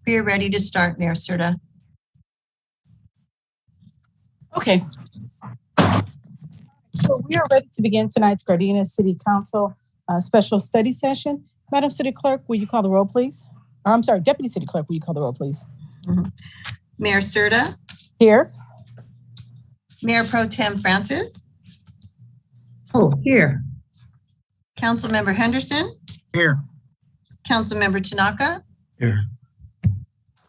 We are ready to start, Mayor Serta. Okay. So we are ready to begin tonight's Gardena City Council special study session. Madam City Clerk, will you call the roll, please? Or, I'm sorry, Deputy City Clerk, will you call the roll, please? Mayor Serta. Here. Mayor Pro Tem Francis. Oh, here. Councilmember Henderson. Here. Councilmember Tanaka. Here.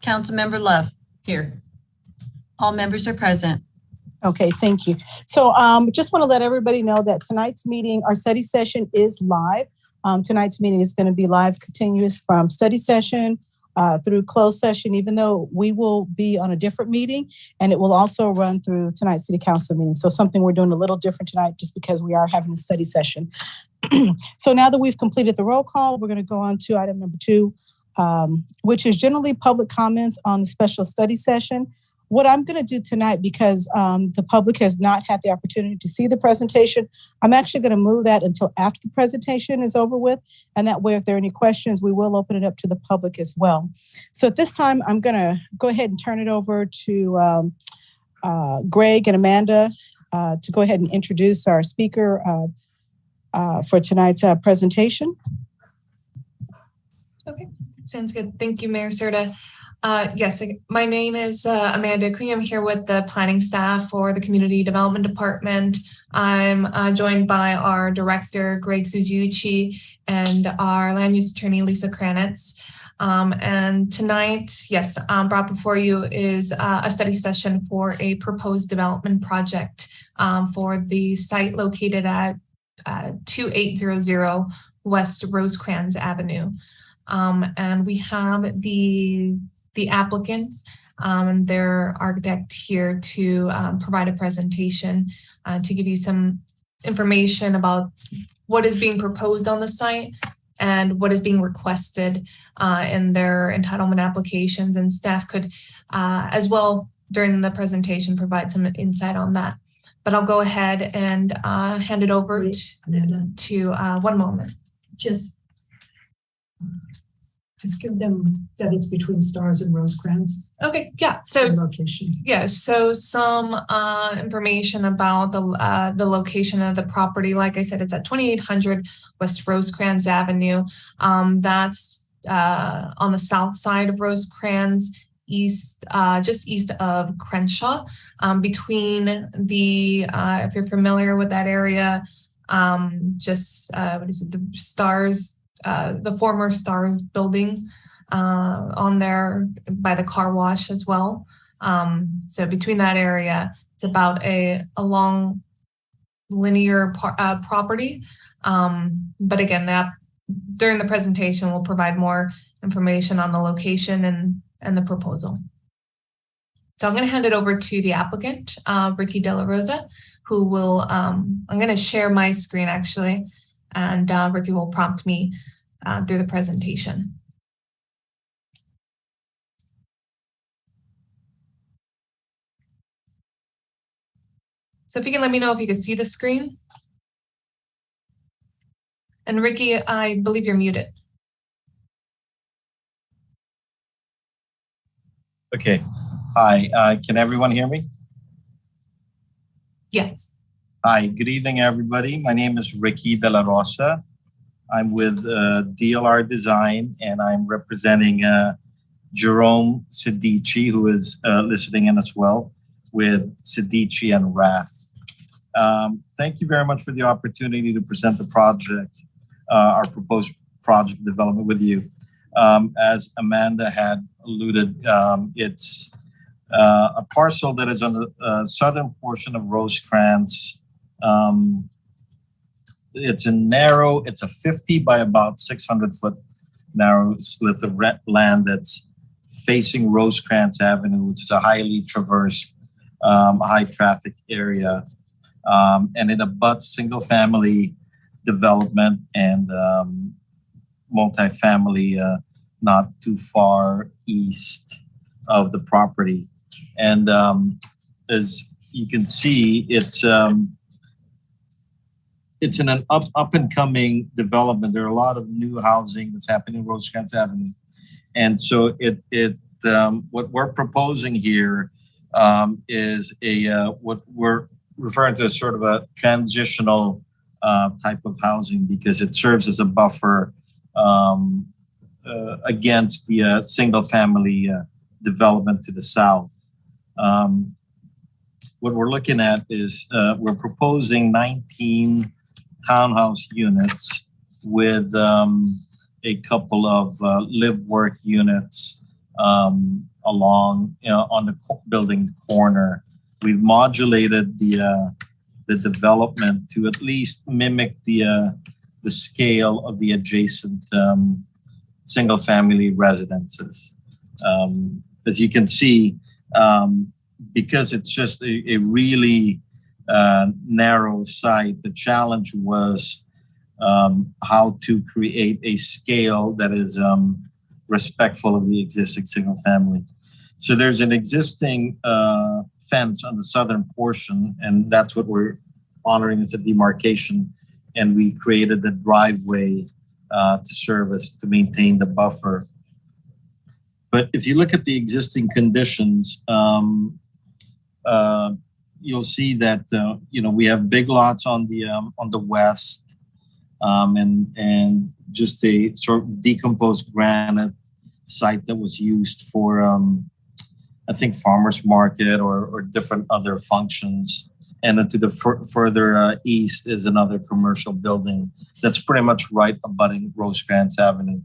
Councilmember Love. Here. All members are present. Okay, thank you. So just want to let everybody know that tonight's meeting, our study session is live. Tonight's meeting is going to be live, continuous from study session through closed session, even though we will be on a different meeting, and it will also run through tonight's City Council meeting. So something we're doing a little different tonight just because we are having a study session. So now that we've completed the roll call, we're going to go on to item number 2, which is generally public comments on the special study session. What I'm going to do tonight, because the public has not had the opportunity to see the presentation, I'm actually going to move that until after the presentation is over with. And that way, if there are any questions, we will open it up to the public as well. So at this time, I'm going to go ahead and turn it over to Greg and Amanda to go ahead and introduce our speaker for tonight's presentation. Okay, sounds good. Thank you, Mayor Serta. Yes, my name is Amanda Queen. I'm here with the planning staff for the Community Development Department. I'm joined by our director, Greg Suzuichi, and our land use attorney, Lisa Kranitz. And tonight, yes, brought before you is a study session for a proposed development project for the site located at 2800 West Rosecrans Avenue. And we have the applicant and their architect here to provide a presentation to give you some information about what is being proposed on the site and what is being requested in their entitlement applications. And staff could as well during the presentation provide some insight on that. But I'll go ahead and hand it over to one moment. Just give them that it's between Stars and Rosecrans. Okay, yeah. So location. Yeah, so some information about the location of the property. Like I said, it's at 2800 West Rosecrans Avenue. That's on the south side of Rosecrans, east, just east of Crenshaw. Between the, if you're familiar with that area, what is it? The Stars. The former Stars building on there by the car wash as well. So between that area, it's about a long linear property. But again, that during the presentation, we'll provide more information on the location and the proposal. So I'm going to hand it over to the applicant, Ricky De La Rosa, who will, I'm going to share my screen actually. And Ricky will prompt me through the presentation. So if you can let me know if you can see the screen. And Ricky, I believe you're muted. Okay. Hi, can everyone hear me? Yes. Hi, good evening, everybody. My name is Ricky De La Rosa. I'm with DLR Design, and I'm representing Jerome Sidici, who is listening in as well, with Sidici and Rath. Thank you very much for the opportunity to present the project, our proposed project development with you. As Amanda had alluded, it's a parcel that is on the southern portion of Rosecrans. It's a 50 by about 600 foot narrow slit of land that's facing Rosecrans Avenue, which is a highly traversed, high traffic area. And it abuts single family development and multifamily not too far east of the property. And as you can see, it's in an up and coming development. There are a lot of new housing that's happening in Rosecrans Avenue. And so it what we're proposing here is what we're referring to as sort of a transitional type of housing, because it serves as a buffer against the single family development to the south. What we're looking at is we're proposing 19 townhouse units with a couple of live-work units along on the building corner. We've modulated the development to at least mimic the scale of the adjacent single-family residences. As you can see, because it's just a really narrow site, the challenge was how to create a scale that is respectful of the existing single family. So there's an existing fence on the southern portion, and that's what we're honoring as a demarcation. And we created the driveway to service to maintain the buffer. But if you look at the existing conditions, you'll see that we have big lots on the west, and just a sort of decomposed granite site that was used for I think farmers market or different other functions. And then to the further east is another commercial building that's pretty much right abutting Rosecrans Avenue.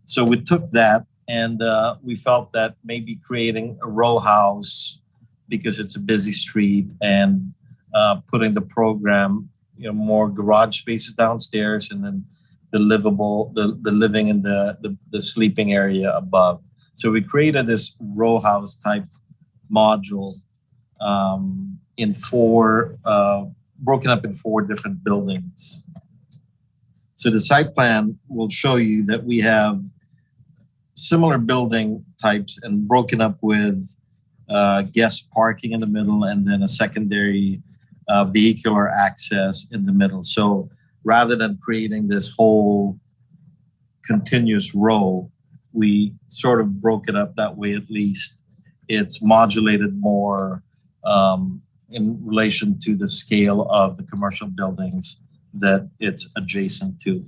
So we took that, and we felt that maybe creating a row house, because it's a busy street, and putting the program, more garage spaces downstairs, and then the living and the sleeping area above. So we created this row house type module in four, broken up in 4 different buildings. So the site plan will show you that we have similar building types and broken up with guest parking in the middle, and then a secondary vehicular access in the middle. So rather than creating this whole continuous row, we sort of broke it up that way. At least it's modulated more in relation to the scale of the commercial buildings that it's adjacent to.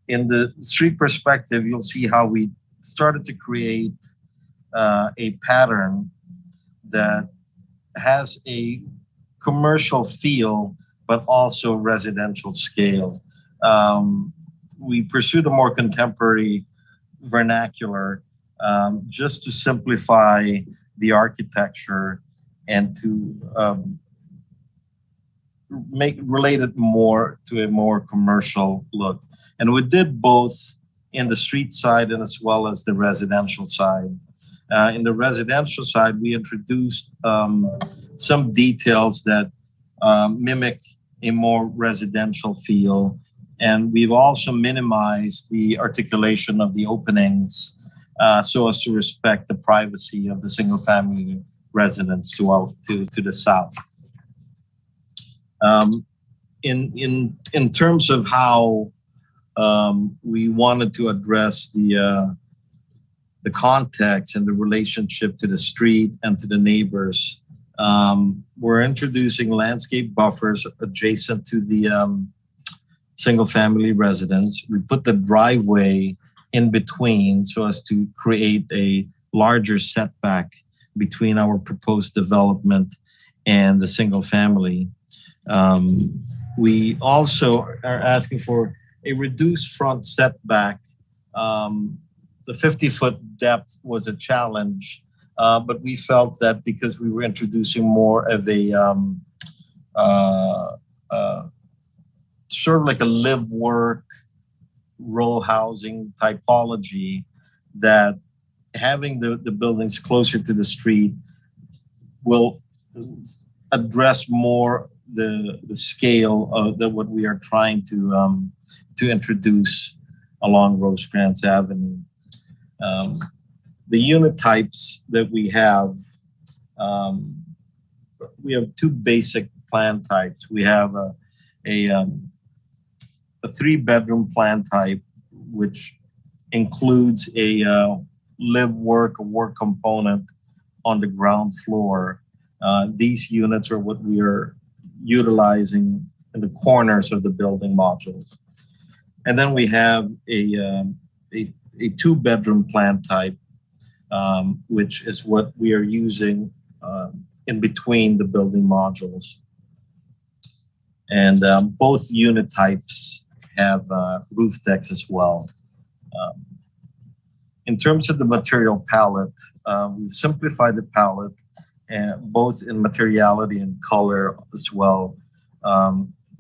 In the street perspective, you'll see how we started to create a pattern that has a commercial feel, but also residential scale. We pursued a more contemporary vernacular just to simplify the architecture and to relate it more to a more commercial look. And we did both in the street side and as well as the residential side. In the residential side, we introduced some details that mimic a more residential feel. And we've also minimized the articulation of the openings so as to respect the privacy of the single family residents to the south. In terms of how we wanted to address the context and the relationship to the street and to the neighbors, we're introducing landscape buffers adjacent to the single family residence. We put the driveway in between so as to create a larger setback between our proposed development and the single family. We also are asking for a reduced front setback. The 50-foot depth was a challenge, but we felt that because we were introducing more of a sort of like a live-work row housing typology, that having the buildings closer to the street will address more the scale of what we are trying to introduce along Rosecrans Avenue. The unit types that we have 2 basic plan types. We have a 3-bedroom plan type, which includes a live, work, or work component on the ground floor. These units are what we are utilizing in the corners of the building modules. And then we have a 2-bedroom plan type, which is what we are using in between the building modules. And both unit types have roof decks as well. In terms of the material palette, we've simplified the palette, both in materiality and color as well.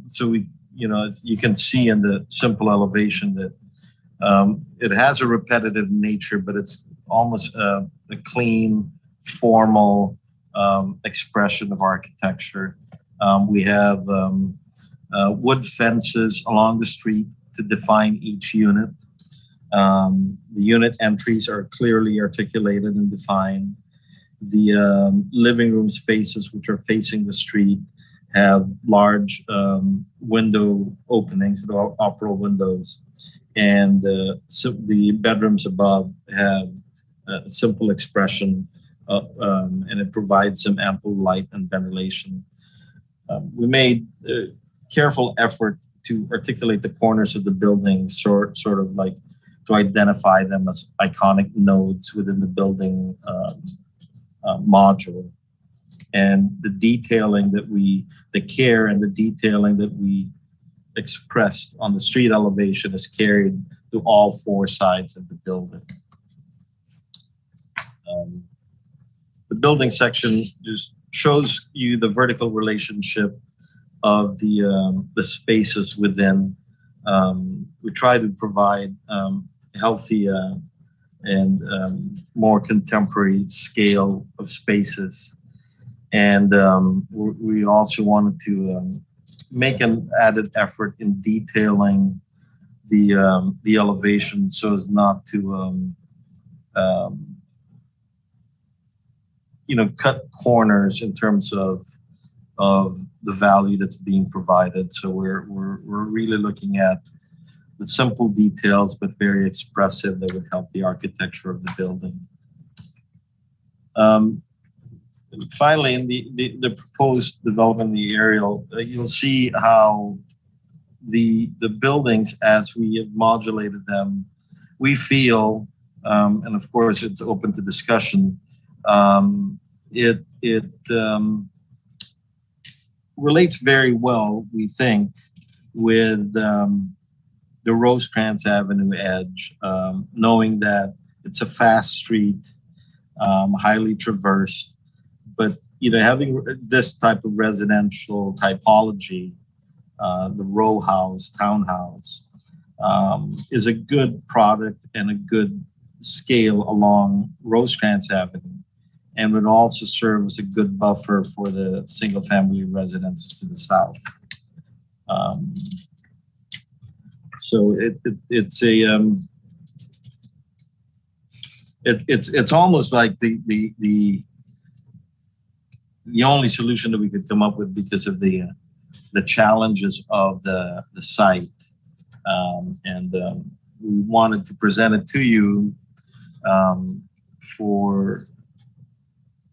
So we, as you can see in the simple elevation that it has a repetitive nature, but it's almost a clean, formal expression of architecture. We have wood fences along the street to define each unit. The unit entries are clearly articulated and defined. The living room spaces, which are facing the street, have large window openings, opera windows. And so the bedrooms above have a simple expression, and it provides some ample light and ventilation. We made a careful effort to articulate the corners of the building, sort of like to identify them as iconic nodes within the building module. And the detailing that the care and the detailing that we expressed on the street elevation is carried to all 4 sides of the building. The building section just shows you the vertical relationship of the spaces within. We try to provide healthy and more contemporary scale of spaces. And we also wanted to make an added effort in detailing the elevation so as not to cut corners in terms of the value that's being provided. So we're really looking at the simple details, but very expressive, that would help the architecture of the building. Finally, in the proposed development in the aerial, you'll see how the buildings, as we have modulated them, we feel, and of course it's open to discussion, it relates very well, we think, with the Rosecrans Avenue edge, knowing that it's a fast street, highly traversed, but having this type of residential typology, the row house, townhouse, is a good product and a good scale along Rosecrans Avenue, and would also serve as a good buffer for the single-family residences to the south. So it's almost like the only solution that we could come up with because of the challenges of the site, and we wanted to present it to you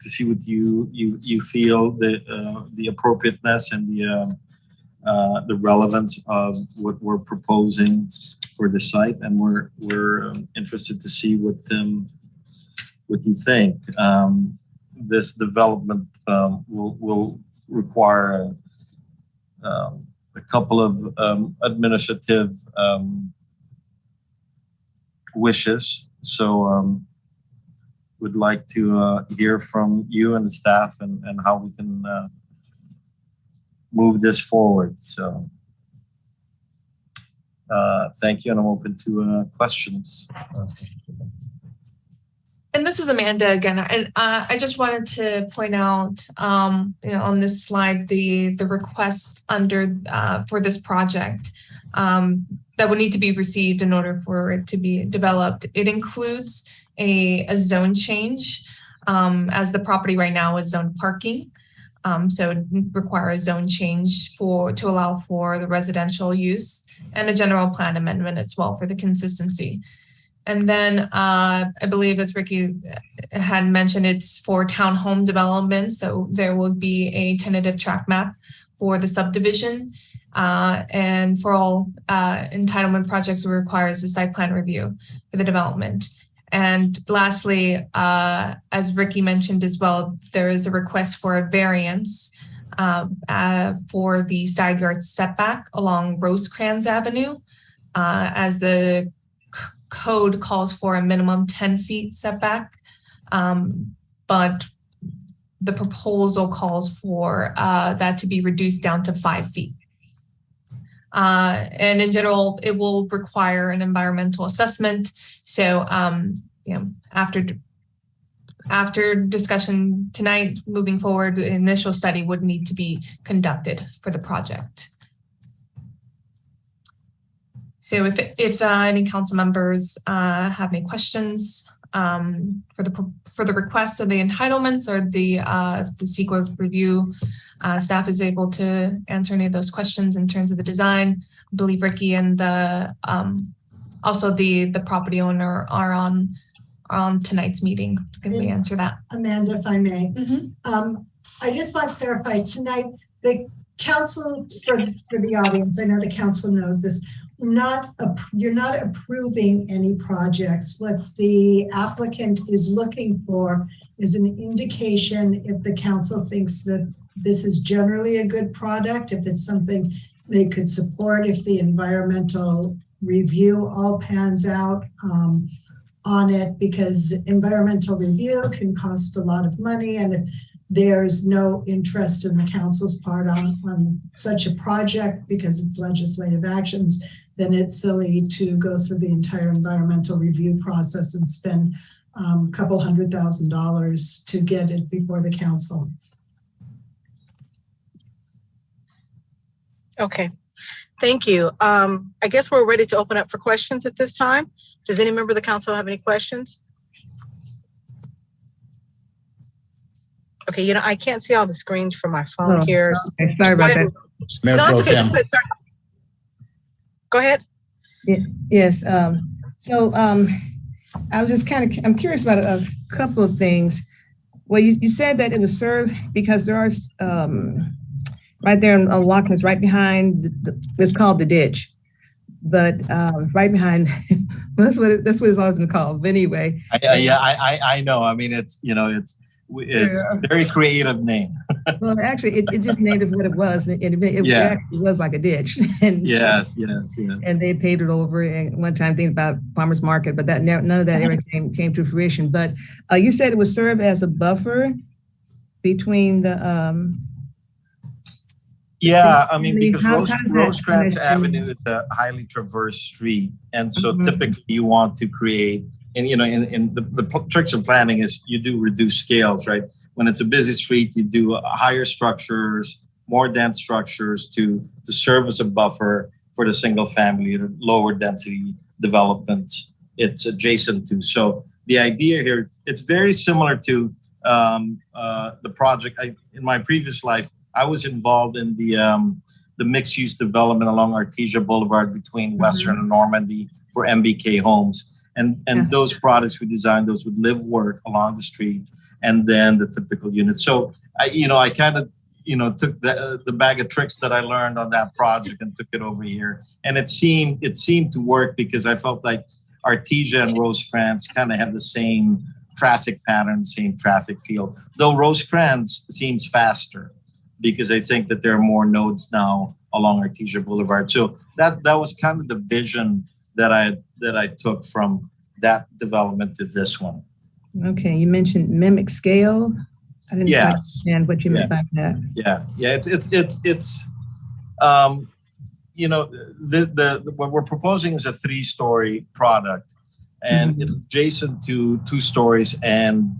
to see what you feel the appropriateness and the relevance of what we're proposing for the site, and we're interested to see what you think. This development will require a couple of administrative wishes. So would like to hear from you and the staff and how we can move this forward. So thank you, and I'm open to questions. And this is Amanda again. And I just wanted to point out, on this slide, the requests under for this project that would need to be received in order for it to be developed. It includes a zone change, as the property right now is zoned parking. So it requires a zone change to allow for the residential use, and a general plan amendment as well for the consistency. And then I believe, as Ricky had mentioned, it's for townhome development. So there will be a tentative track map for the subdivision. And for all entitlement projects, it requires a site plan review for the development. And lastly, as Ricky mentioned as well, there is a request for a variance for the side yard setback along Rosecrans Avenue, as the code calls for a minimum 10 feet setback, but the proposal calls for that to be reduced down to 5 feet. And in general, it will require an environmental assessment. So, after discussion tonight, moving forward, the initial study would need to be conducted for the project. So if any council members have any questions for the request of the entitlements or the CEQA review, staff is able to answer any of those questions in terms of the design. I believe Ricky and also the property owner are on tonight's meeting. Can we answer that? Amanda, if I may. I just want to clarify tonight, the council, for the audience, I know the council knows this, you're not approving any projects. What the applicant is looking for is an indication if the council thinks that this is generally a good product, if it's something they could support, if the environmental review all pans out on it, because environmental review can cost a lot of money, and if there's no interest in the council's part on such a project because it's legislative actions, then it's silly to go through the entire environmental review process and spend a couple $100,000 to get it before the council. Okay, thank you. I guess we're ready to open up for questions at this time. Does any member of the council have any questions? Okay, I can't see all the screens from my phone here. Okay, sorry about that. No, it's okay. Just quit, sorry. Go ahead. Yes. I was just I'm curious about a couple of things. Well, you said that it was served because there are right there on Watkins, right behind it's called the ditch, but right behind that's what it's always been called. But anyway, I know. I mean, it's a very creative name. Well, actually, it just named it what it was. It actually was like a ditch. And yes. And they paved it over. And one time, thinking about farmers market, but none of that ever came to fruition. But you said it would serve as a buffer between the. Yeah, I mean, because Rosecrans Avenue is a highly traversed street, and so typically you want to create. And in the tricks of planning is you do reduce scales, right? When it's a busy street, you do higher structures, more dense structures to serve as a buffer for the single family or lower density developments it's adjacent to. So the idea here, it's very similar to the project. In my previous life, I was involved in the mixed use development along Artesia Boulevard between Western and Normandy for MBK Homes. And those products we designed, those would live, work along the street, and then the typical units. So I kind of took the bag of tricks that I learned on that project and took it over here. And it seemed to work because I felt like Artesia and Rosecrans kind of have the same traffic pattern, same traffic feel. Though Rosecrans seems faster because I think that there are more nodes now along Artesia Boulevard. So that was kind of the vision that I took from that development to this one. Okay, you mentioned mimic scale. I didn't understand what you meant by that. What we're proposing is a 3-story product, and it's adjacent to 2 stories and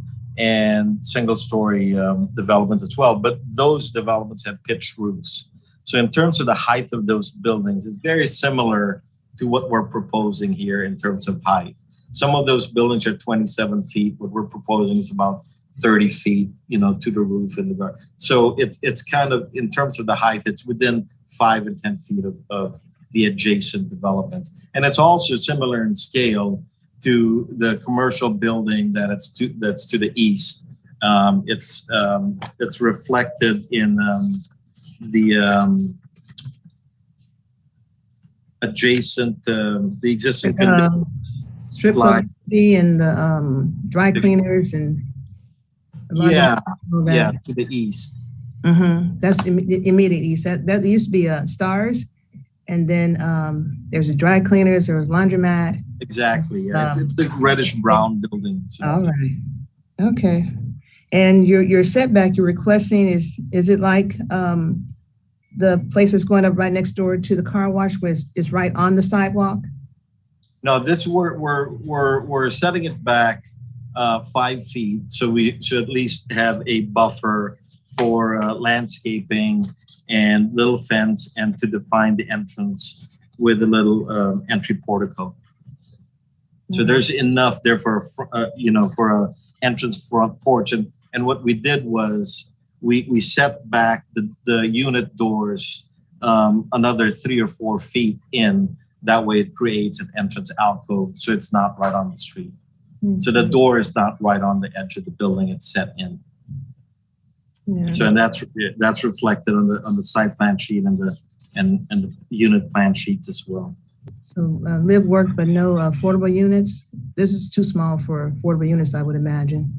single-story developments as well. But those developments have pitched roofs. So in terms of the height of those buildings, it's very similar to what we're proposing here in terms of height. Some of those buildings are 27 feet. What we're proposing is about 30 feet, to the roof and the garden. So it's kind of, in terms of the height, it's within 5 and 10 feet of the adjacent developments. And it's also similar in scale to the commercial building that's to the east. It's reflected in the adjacent the existing strip club and the dry cleaners and yeah to the east. That's immediate east. That used to be Stars, and then there's a dry cleaners. There was laundromat. Exactly. Yeah, it's the reddish brown building. So all right. Okay. And your setback you're requesting is it like the place that's going up right next door to the car wash is right on the sidewalk? No, this we're setting it back 5 feet, so we should at least have a buffer for landscaping and little fence, and to define the entrance with a little entry portico. So there's enough there for for a entrance front porch, and what we did was we set back the unit doors another 3 or 4 feet in. That way it creates an entrance alcove, so it's not right on the street. So the door is not right on the edge of the building; it's set in. Yeah. So and that's reflected on the site plan sheet and the unit plan sheets as well. So live work, but no affordable units. This is too small for affordable units, I would imagine.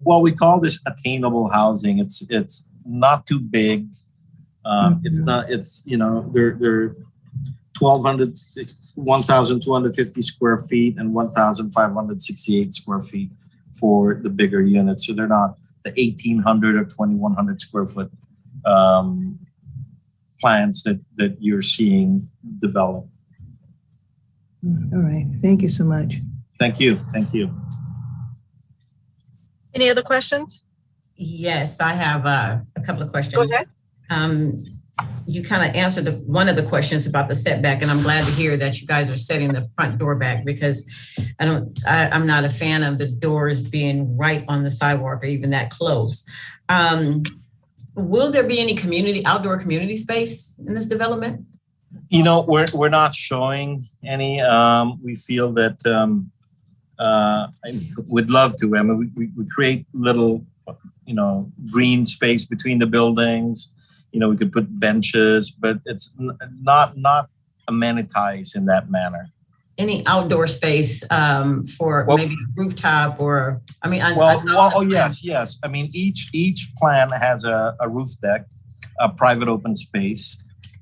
Well, we call this attainable housing. It's not too big. It's not. It's they're 1,250 square feet and 1,568 square feet for the bigger units. So they're not the 1,800 or 2,100 square foot plants that you're seeing develop. All right. Thank you so much. Thank you. Thank you. Any other questions? Yes, I have a couple of questions. Go ahead. You kind of answered one of the questions about the setback, and I'm glad to hear that you guys are setting the front door back, because I'm not a fan of the doors being right on the sidewalk or even that close. Will there be any outdoor community space in this development? We're not showing any. We feel that we'd love to. I mean, we create little, green space between the buildings. We could put benches, but it's not amenitized in that manner. Any outdoor space for maybe rooftop or, I mean, yes. I mean, each plan has a roof deck, a private open space,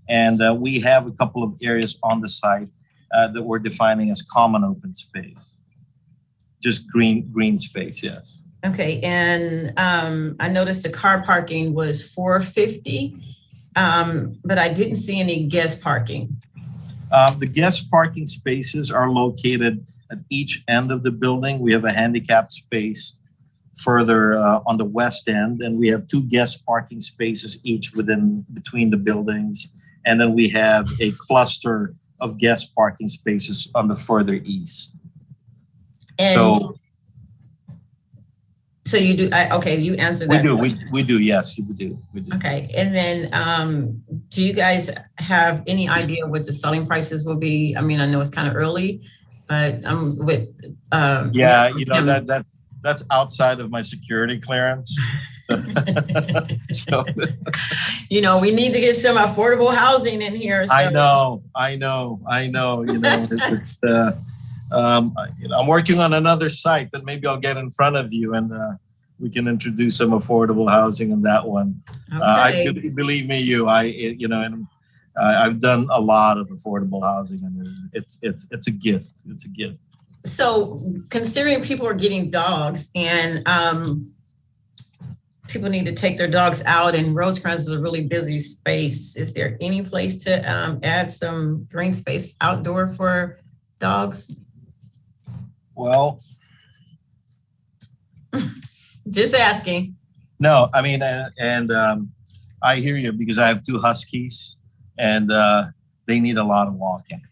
and we have a couple of areas on the site that we're defining as common open space. Just green space, yes. Okay, and I noticed the car parking was $450, but I didn't see any guest parking. The guest parking spaces are located at each end of the building. We have a handicapped space further on the west end, and we have 2 guest parking spaces each between the buildings. And then we have a cluster of guest parking spaces on the further east. And so you do, okay, you answered that. We do, yes, we do. Okay, and then do you guys have any idea what the selling prices will be? I mean, I know it's kind of early, but I'm with. That's outside of my security clearance. So, we need to get some affordable housing in here. So. I know. It's I'm working on another site that maybe I'll get in front of you, and we can introduce some affordable housing on that one. Okay. Believe me, I've done a lot of affordable housing, and it's a gift. It's a gift. So, considering people are getting dogs, and people need to take their dogs out, and Rosecrans is a really busy space, is there any place to add some green space outdoor for dogs? Well, just asking. No, I mean, and I hear you, because I have 2 huskies, and they need a lot of walking.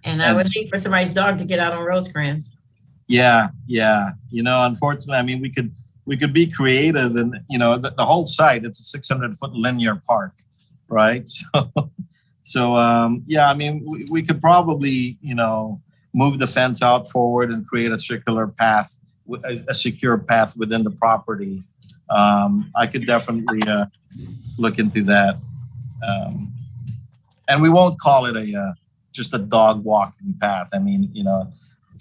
And I would need for somebody's dog to get out on Rosecrans. Yeah. Unfortunately, I mean, we could be creative, and the whole site, it's a 600-foot linear park, right? So I mean, we could probably move the fence out forward and create a circular path, a secure path within the property. I could definitely look into that. And we won't call it just a dog walking path. I mean,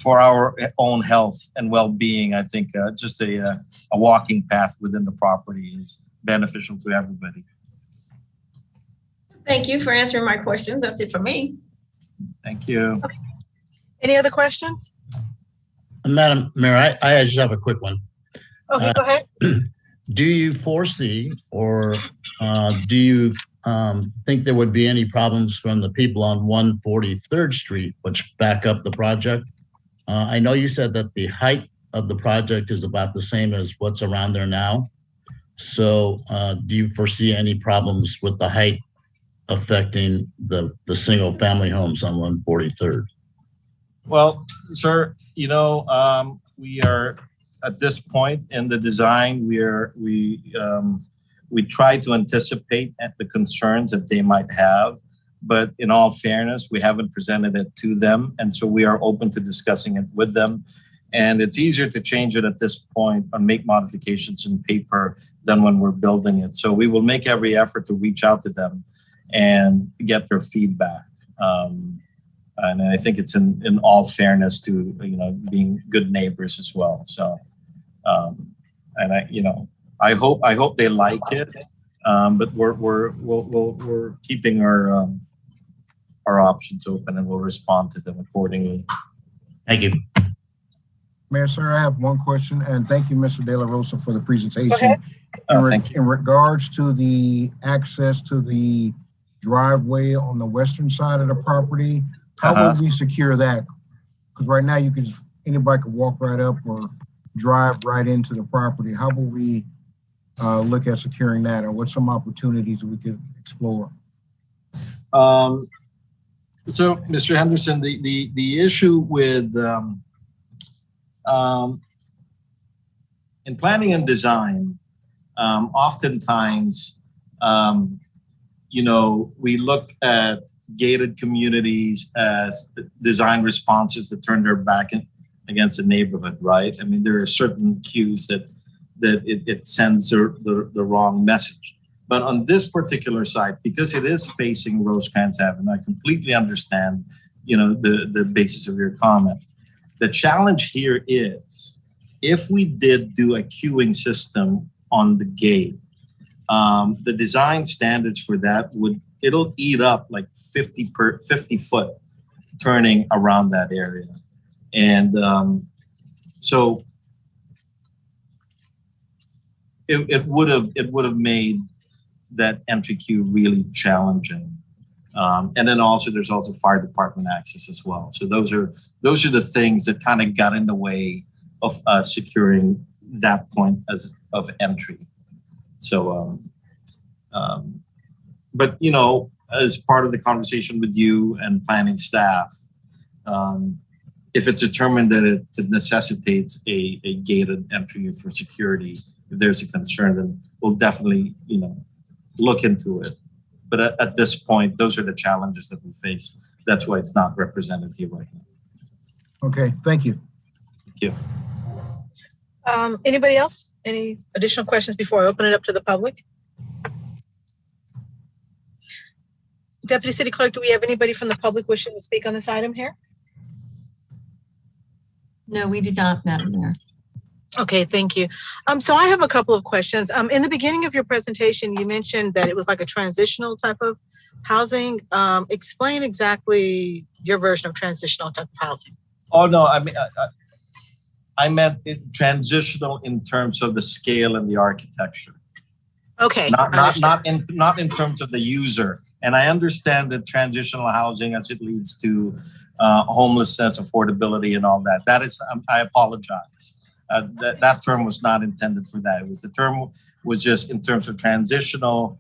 for our own health and well-being, I think just a walking path within the property is beneficial to everybody. Thank you for answering my questions. That's it for me. Thank you. Okay. Any other questions? Madam Mayor, I just have a quick one. Okay, go ahead. Do you foresee or do you think there would be any problems from the people on 143rd Street, which back up the project? I know you said that the height of the project is about the same as what's around there now. So do you foresee any problems with the height affecting the single family homes on 143rd? Well, sir, we are at this point in the design, we try to anticipate the concerns that they might have, but in all fairness, we haven't presented it to them. And so we are open to discussing it with them. And it's easier to change it at this point and make modifications in paper than when we're building it. So we will make every effort to reach out to them and get their feedback. And I think it's in all fairness to, being good neighbors as well. So, and I hope they like it, but we're keeping our options open, and we'll respond to them accordingly. Thank you. Mayor, sir, I have one question, and thank you, Mr. De La Rosa, for the presentation. Go ahead. Thank you. In regards to the access to the driveway on the western side of the property, how would we secure that? Because right now anybody could walk right up or drive right into the property. How will we look at securing that, or what some opportunities we could explore? So, Mr. Henderson, the issue with in planning and design, oftentimes, we look at gated communities as design responses that turn their back against the neighborhood, right? I mean, there are certain cues that it sends the wrong message. But on this particular site, because it is facing Rosecrans Avenue, I completely understand, the basis of your comment. The challenge here is, if we did do a queuing system on the gate, the design standards for that it'll eat up like 50 foot turning around that area. And so it would have made that entry queue really challenging. And then there's also fire department access as well. So those are the things that kind of got in the way of us securing that point of entry. So, but as part of the conversation with you and planning staff, if it's determined that it necessitates a gated entry for security, if there's a concern, then we'll definitely look into it. But at this point, those are the challenges that we face. That's why it's not represented here right now. Okay, thank you. Thank you. Anybody else? Any additional questions before I open it up to the public? Deputy City Clerk, do we have anybody from the public wishing to speak on this item here? No, we do not, Madam Mayor. Okay, thank you. So I have a couple of questions. In the beginning of your presentation, you mentioned that it was like a transitional type of housing. Explain exactly your version of transitional type of housing. Oh no, I mean, I meant transitional in terms of the scale and the architecture. Okay. Not in terms of the user. And I understand that transitional housing, as it leads to homelessness, affordability, and all that. That is, I apologize. That term was not intended for that. The term was just in terms of transitional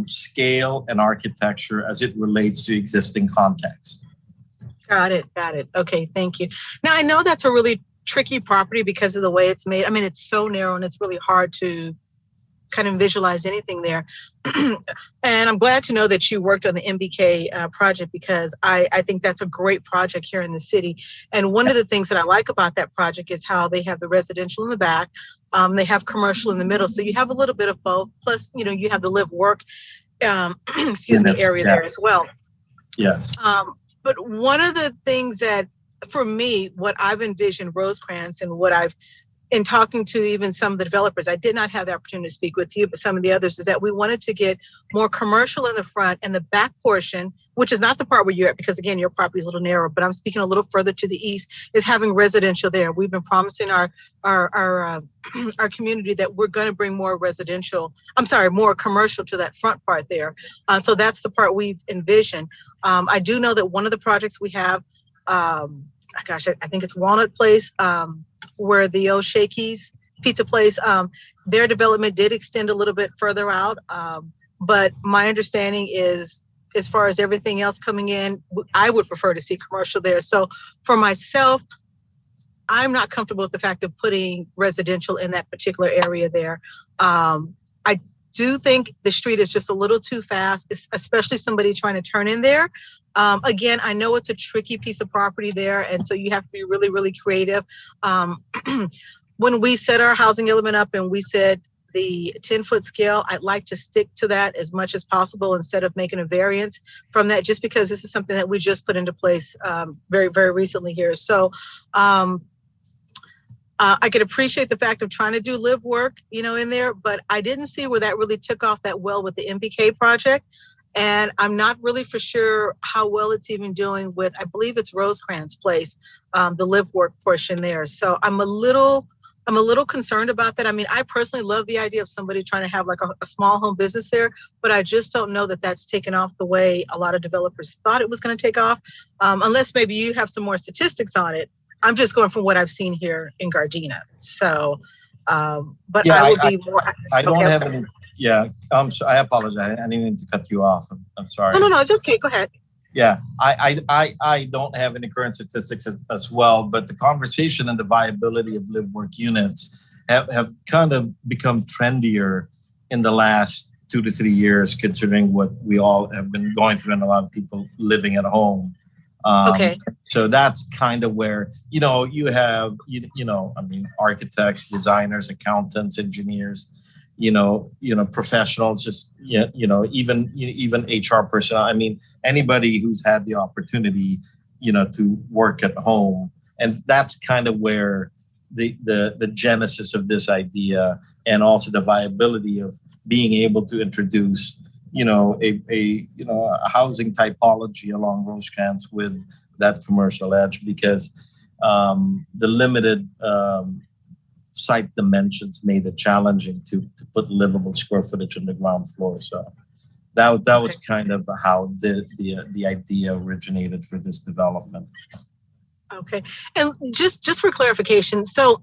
scale and architecture as it relates to existing context. Got it. Okay, thank you. Now, I know that's a really tricky property because of the way it's made. I mean, it's so narrow and it's really hard to kind of visualize anything there. And I'm glad to know that you worked on the MBK project, because I think that's a great project here in the city. And one of the things that I like about that project is how they have the residential in the back. They have commercial in the middle. So you have a little bit of both. Plus, you have the live work area there as well. Yes. But one of the things that, for me, what I've envisioned Rosecrans and what I've, in talking to even some of the developers, I did not have the opportunity to speak with you, but some of the others, is that we wanted to get more commercial in the front, and the back portion, which is not the part where you're at, because again, your property is a little narrow, but I'm speaking a little further to the east, is having residential there. We've been promising our community that we're going to bring more more commercial to that front part there. So that's the part we've envisioned. I do know that one of the projects we have, I think it's Walnut Place, where the old Shakey's pizza place, their development did extend a little bit further out. But my understanding is, as far as everything else coming in, I would prefer to see commercial there. So for myself, I'm not comfortable with the fact of putting residential in that particular area there. I do think the street is just a little too fast, especially somebody trying to turn in there. Again, I know it's a tricky piece of property there, and so you have to be really, really creative. When we set our housing element up and we said the 10-foot scale, I'd like to stick to that as much as possible instead of making a variance from that, just because this is something that we just put into place very, very recently here. So I could appreciate the fact of trying to do live work, in there, but I didn't see where that really took off that well with the MBK project. And I'm not really for sure how well it's even doing with, I believe it's Rosecrans Place, the live work portion there. So I'm a little concerned about that. I mean, I personally love the idea of somebody trying to have like a small home business there, but I just don't know that that's taken off the way a lot of developers thought it was going to take off, unless maybe you have some more statistics on it. I'm just going from what I've seen here in Gardena. So, but yeah, I will be more. I don't have any. Yeah, I apologize. I didn't mean to cut you off. I'm sorry. No, it's okay. Go ahead. Yeah, I don't have any current statistics as well, but the conversation and the viability of live work units have kind of become trendier in the last 2 to 3 years, considering what we all have been going through and a lot of people living at home. Okay. So that's kind of where, you have, I mean, architects, designers, accountants, engineers, professionals, just, even HR personnel. I mean, anybody who's had the opportunity, to work at home. And that's kind of where the genesis of this idea, and also the viability of being able to introduce, a housing typology along Rosecrans with that commercial edge, because the limited site dimensions made it challenging to put livable square footage on the ground floor. So that was kind of how the idea originated for this development. Okay. And just for clarification, so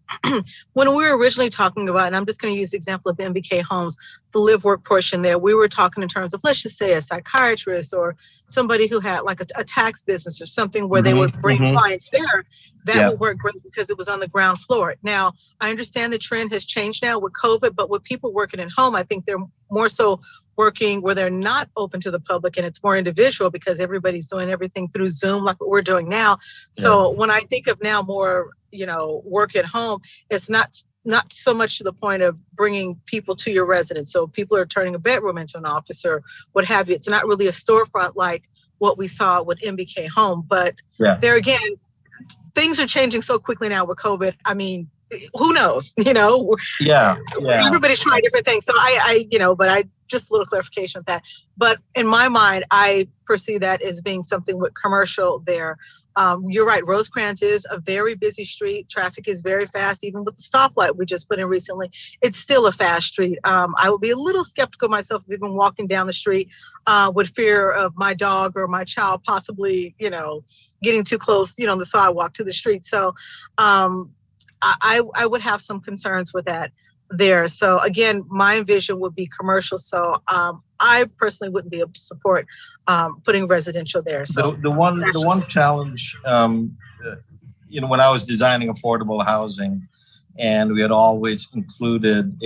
when we were originally talking about, and I'm just going to use the example of MBK Homes, the live work portion there, we were talking in terms of, let's just say, a psychiatrist or somebody who had like a tax business or something where they would bring clients there. That would work great because it was on the ground floor. Now, I understand the trend has changed now with COVID, but with people working at home, I think they're more so working where they're not open to the public, and it's more individual because everybody's doing everything through Zoom like what we're doing now. So when I think of now more, work at home, it's not so much to the point of bringing people to your residence. So people are turning a bedroom into an office or what have you. It's not really a storefront like what we saw with MBK Home. But there again, things are changing so quickly now with COVID. I mean, who knows, everybody's trying different things. So I just a little clarification with that. But in my mind, I perceive that as being something with commercial there. You're right. Rosecrans is a very busy street. Traffic is very fast. Even with the stoplight we just put in recently, it's still a fast street. I would be a little skeptical myself of even walking down the street with fear of my dog or my child possibly, getting too close, on the sidewalk to the street. So I would have some concerns with that there. So again, my vision would be commercial. So I personally wouldn't be able to support putting residential there. So the one challenge, when I was designing affordable housing, and we had always included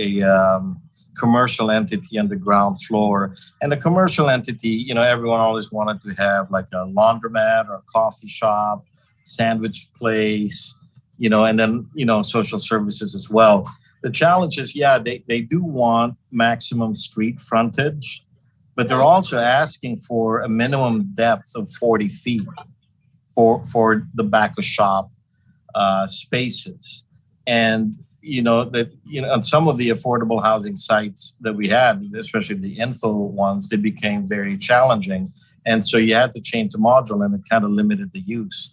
commercial entity on the ground floor. And the commercial entity, you know, everyone always wanted to have like a laundromat or a coffee shop, sandwich place, you know, and then, you know, social services as well. The challenge is, yeah, they do want maximum street frontage, but they're also asking for a minimum depth of 40 feet for the back of shop spaces. And you know, that, you know, on some of the affordable housing sites that we had, especially the info ones, they became very challenging. And so you had to change the module and it kind of limited the use.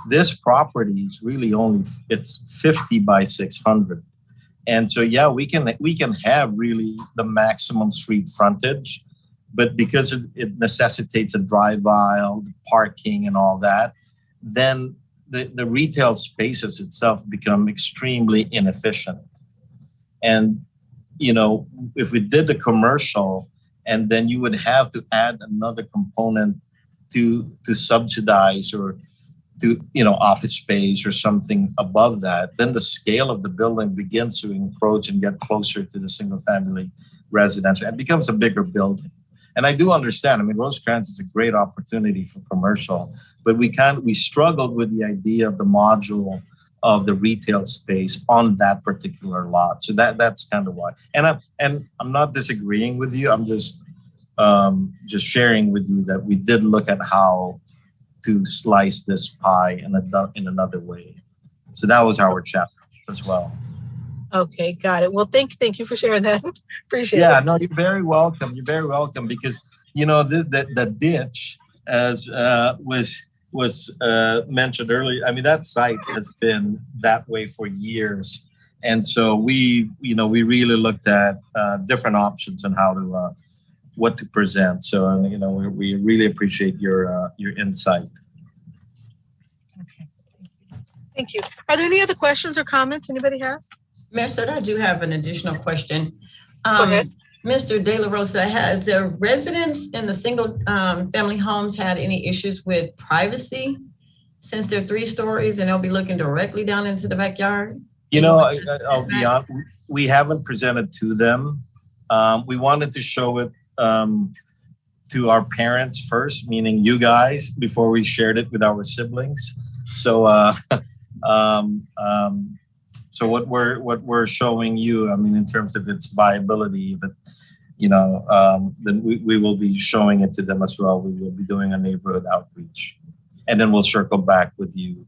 This property is really only, it's 50 by 600. And so, yeah, we can have really the maximum street frontage, but because it necessitates a drive aisle, parking and all that, then the retail spaces itself become extremely inefficient. And, you know, if we did the commercial, and then you would have to add another component to subsidize or to, you know, office space or something above that, then the scale of the building begins to encroach and get closer to the single family residential. It becomes a bigger building. And I do understand, I mean, Rosecrans is a great opportunity for commercial, but we struggled with the idea of the module of the retail space on that particular lot. So that's kind of why. And I'm not disagreeing with you. I'm just sharing with you that we did look at how to slice this pie in another way. So that was our chapter as well. Okay, got it. Well, thank you for sharing that. Appreciate it. Yeah, no, you're very welcome. You're very welcome because, you know, the ditch, as was mentioned earlier, I mean, that site has been that way for years. And so we really looked at different options on how to, what to present. So, you know, we really appreciate your insight. Okay, thank you. Are there any other questions or comments anybody has? Mayor, sir, I do have an additional question. Go ahead. Mr. De La Rosa, has the residents in the single family homes had any issues with privacy since they're 3 stories and they'll be looking directly down into the backyard? You know, I'll be honest, we haven't presented to them. We wanted to show it to our parents first, meaning you guys, before we shared it with our siblings. So, so what we're showing you, I mean, in terms of its viability, if it, you know, then we will be showing it to them as well. We will be doing a neighborhood outreach, and then we'll circle back with you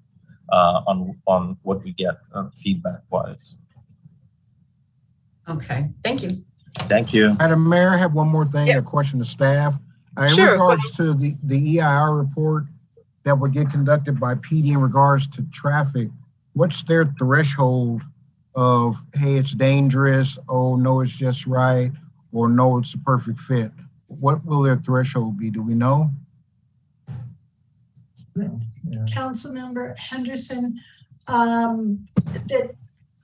on what we get feedback wise. Okay, thank you. Thank you. Madam Mayor, I have one more thing, Yes. a question to staff. In Sure, regards to the EIR report that would get conducted by PD in regards to traffic, what's their threshold of, hey, it's dangerous, oh, no, it's just right, or no, it's a perfect fit? What will their threshold be? Do we know? Councilmember Henderson, that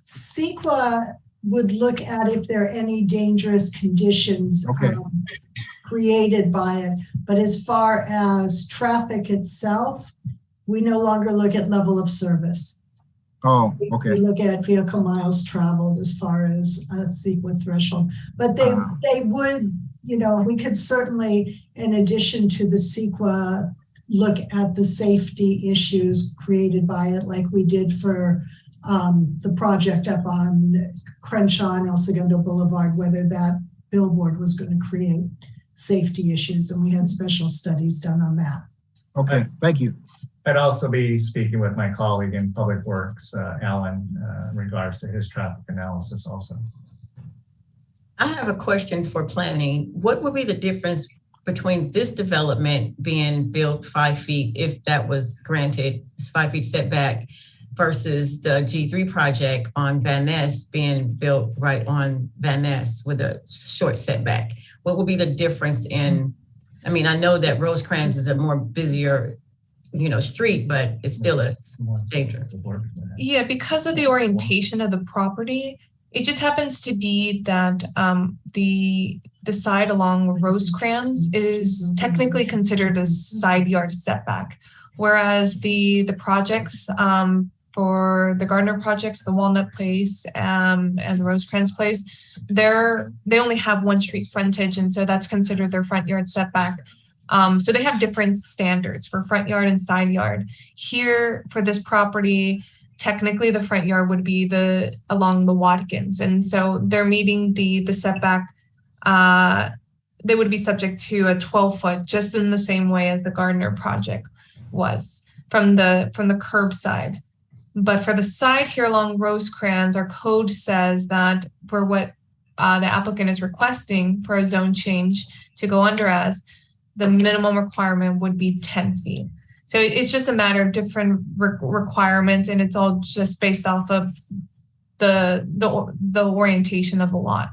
CEQA would look at if there are any dangerous conditions created by it. But as far as traffic itself, we no longer look at level of service. Oh, okay. We look at vehicle miles traveled as far as a CEQA threshold. But they would, you know, we could certainly, in addition to the CEQA, look at the safety issues created by it, like we did for the project up on Crenshaw and El Segundo Boulevard, whether that billboard was going to create safety issues. And we had special studies done on that. Okay, thank you. I'd also be speaking with my colleague in Public Works, Alan, in regards to his traffic analysis also. I have a question for planning. What would be the differess between this development being built 5 feet, if that was granted, 5 feet setback, versus the G3 project on Van Ness being built right on Van Ness with a short setback? What would be the difference in, I mean, I know that Rosecrans is a more busier, you know, street, but it's still a danger. Yeah, because of the orientation of the property, it just happens to be that the side along Rosecrans is technically considered a side yard setback, whereas the projects for the Gardner projects, the Walnut Place, and the Rosecrans Place, they only have one street frontage, and so that's considered their front yard setback. So they have different standards for front yard and side yard. Here, for this property, technically the front yard would be along the Watkins, and so they're meeting the setback. They would be subject to a 12-foot, just in the same way as the Gardner project was from the curb side. But for the side here along Rosecrans, our code says that for what the applicant is requesting for a zone change to go under as, the minimum requirement would be 10 feet. So it's just a matter of different requirements, and it's all just based off of the orientation of the lot.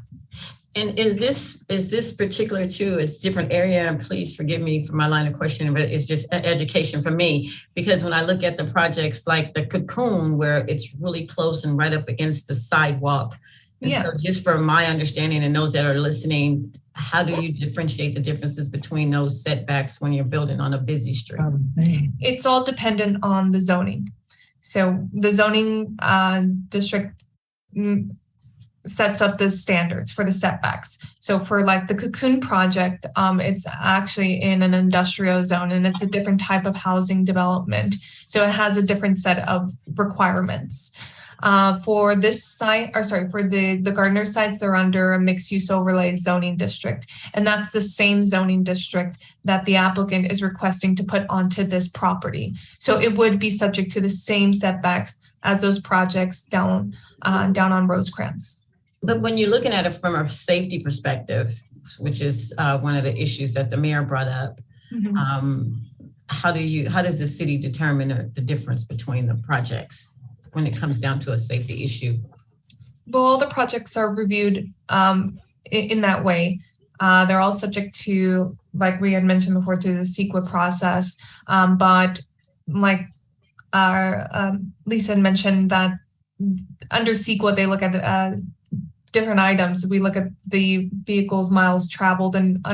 And is this particular too, it's different area, and please forgive me for my line of questioning, but it's just education for me, because when I look at the projects like the Cocoon, where it's really close and right up against the sidewalk. And so just for my understanding and those that are listening, how do you differentiate the differences between those setbacks when you're building on a busy street? It's all dependent on the zoning. So the zoning district sets up the standards for the setbacks. So for like the Cocoon project, it's actually in an industrial zone, and it's a different type of housing development. So it has a different set of requirements. For this site, for the Gardner sites, they're under a mixed use overlay zoning district. And that's the same zoning district that the applicant is requesting to put onto this property. So it would be subject to the same setbacks as those projects down on Rosecrans. But when you're looking at it from a safety perspective, which is one of the issues that the mayor brought up, how does the city determine the difference between the projects when it comes down to a safety issue? Well, all the projects are reviewed in that way. They're all subject to, like we had mentioned before, to the CEQA process. But like Lisa had mentioned, that under CEQA, they look at different items. We look at the vehicles miles traveled, and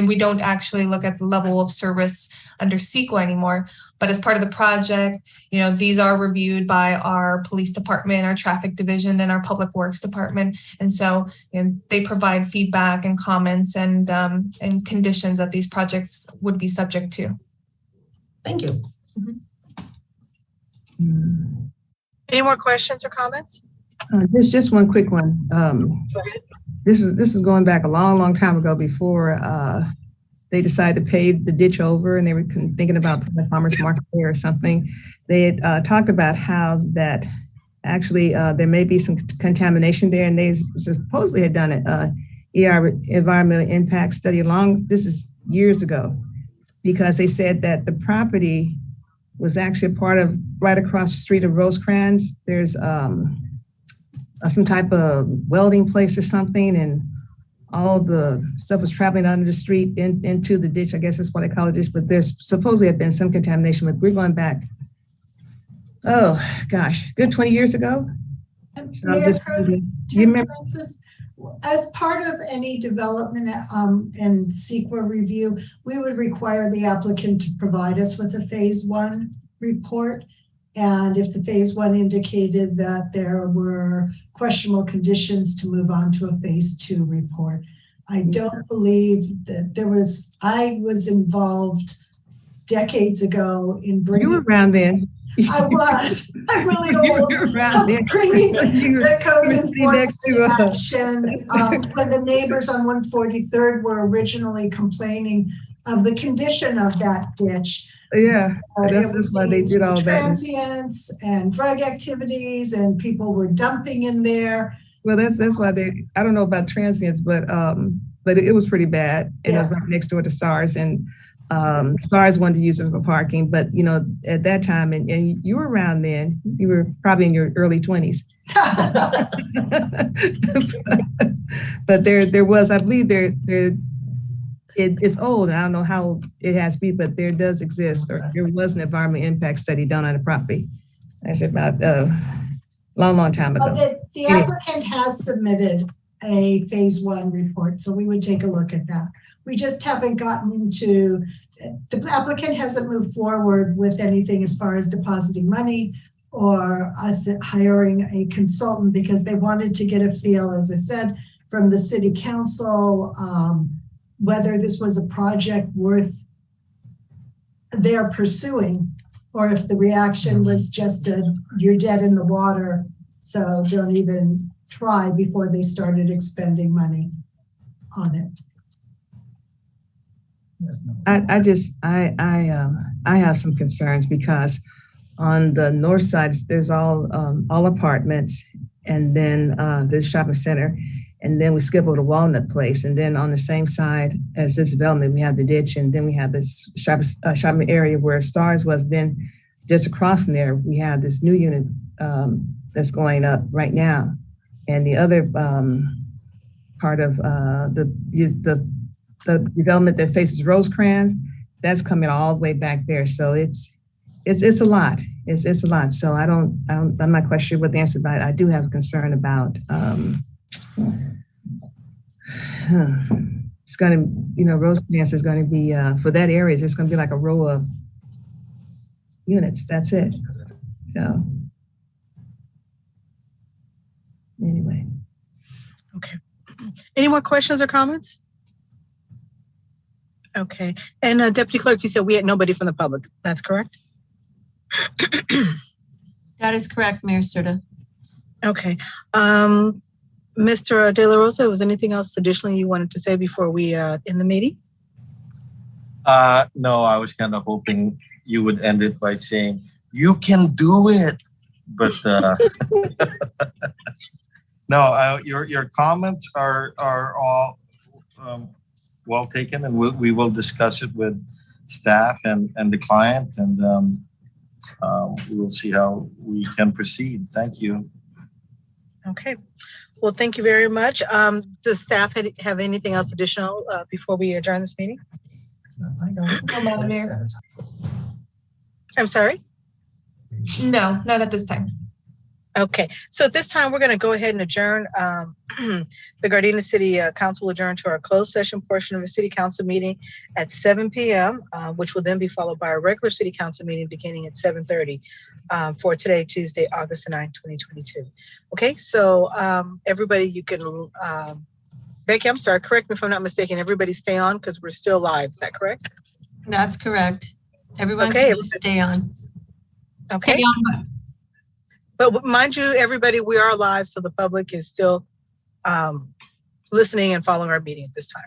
we don't actually look at the level of service under CEQA anymore. But as part of the project, these are reviewed by our police department, our traffic division, and our public works department. And so they provide feedback and comments and conditions that these projects would be subject to. Thank you. Any more questions or comments? Just one quick one. This is going back a long time ago, before they decided to pave the ditch over, and they were thinking about the farmers market there or something. They had talked about how that actually there may be some contamination there, and they supposedly had done an environmental impact study this is years ago, because they said that the property was actually a part of right across the street of Rosecrans. There's some type of welding place or something, and all the stuff was traveling under the street into the ditch. I guess that's what they call it, but there's supposedly have been some contamination, but we're going back, oh gosh, good 20 years ago. So you remember? As part of any development and CEQA review, we would require the applicant to provide us with a phase 1 report. And if the phase 1 indicated that there were questionable conditions, to move on to a phase 2 report. I don't believe that I was involved decades ago in bringing. You were around then. I was. I'm really old. You were around then. Bringing the code enforcement action when the neighbors on 143rd were originally complaining of the condition of that ditch. Yeah, that's why they did all that. Transients and drug activities, and people were dumping in there. Well, that's why I don't know about transients, but it was pretty bad. And it was right next door to STARS, and STARS wanted to use it for parking. But at that time, and you were around then, you were probably in your early 20s. But there was, I believe it's old, and I don't know how old it has to be, but there does exist, or there was an environmental impact study done on the property. That's about a long time ago. The applicant has submitted a phase 1 report, so we would take a look at that. We just haven't gotten into, the applicant hasn't moved forward with anything as far as depositing money or us hiring a consultant because they wanted to get a feel, as I said, from the city council, whether this was a project worth their pursuing, or if the reaction was just you're dead in the water, so don't even try before they started expending money on it. I have some concerns because on the north side, there's all apartments, and then there's shopping center, and then we skip over to Walnut Place, and then on the same side as this development, we have the ditch, and then we have this shopping area where Stars was. Then just across from there, we have this new unit that's going up right now, and the other part of the development that faces Rosecrans, that's coming all the way back there. So it's a lot. It's a lot. So I'm not quite sure what the answer, but I do have a concern about it's going to, Rosecrans is going to be for that area. It's just going to be like a row of units. That's it. So anyway. Okay. Any more questions or comments? Okay. And Deputy Clerk, you said we had nobody from the public. That's correct? That is correct, Mayor Serta. Okay. Mr. De La Rosa, was anything else additionally you wanted to say before we end the meeting? No, I was kind of hoping you would end it by saying, you can do it. But no, your comments are all well taken, and we will discuss it with staff and the client, and we will see how we can proceed. Thank you. Okay. Well, thank you very much. Does staff have anything else additional before we adjourn this meeting? No, Madam Mayor. I'm sorry? No, not at this time. Okay, so at this time, we're going to go ahead and adjourn. The Gardena City Council will adjourn to our closed session portion of the City Council meeting at 7 p.m., which will then be followed by a regular City Council meeting beginning at 7:30 for today, Tuesday, August 9, 2022. Okay, so everybody, you can, Becky, I'm sorry, correct me if I'm not mistaken, everybody stay on because we're still live. Is that correct? That's correct. Everyone Okay, can just stay on. Okay. But mind you, everybody, we are live, so the public is still listening and following our meeting at this time.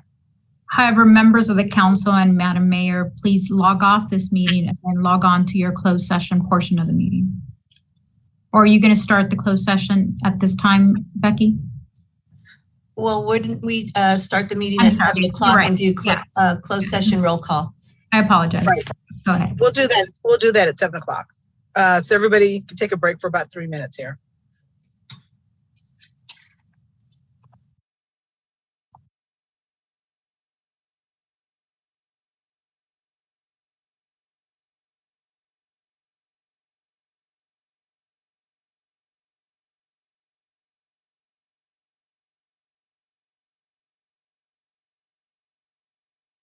However, members of the council and Madam Mayor, please log off this meeting and then log on to your closed session portion of the meeting. Or are you going to start the closed session at this time, Becky? Well, wouldn't we start the meeting at 7 o'clock and do closed session roll call? I apologize. Right. Go ahead. We'll do that. We'll do that at 7 o'clock. So everybody can take a break for about 3 minutes here.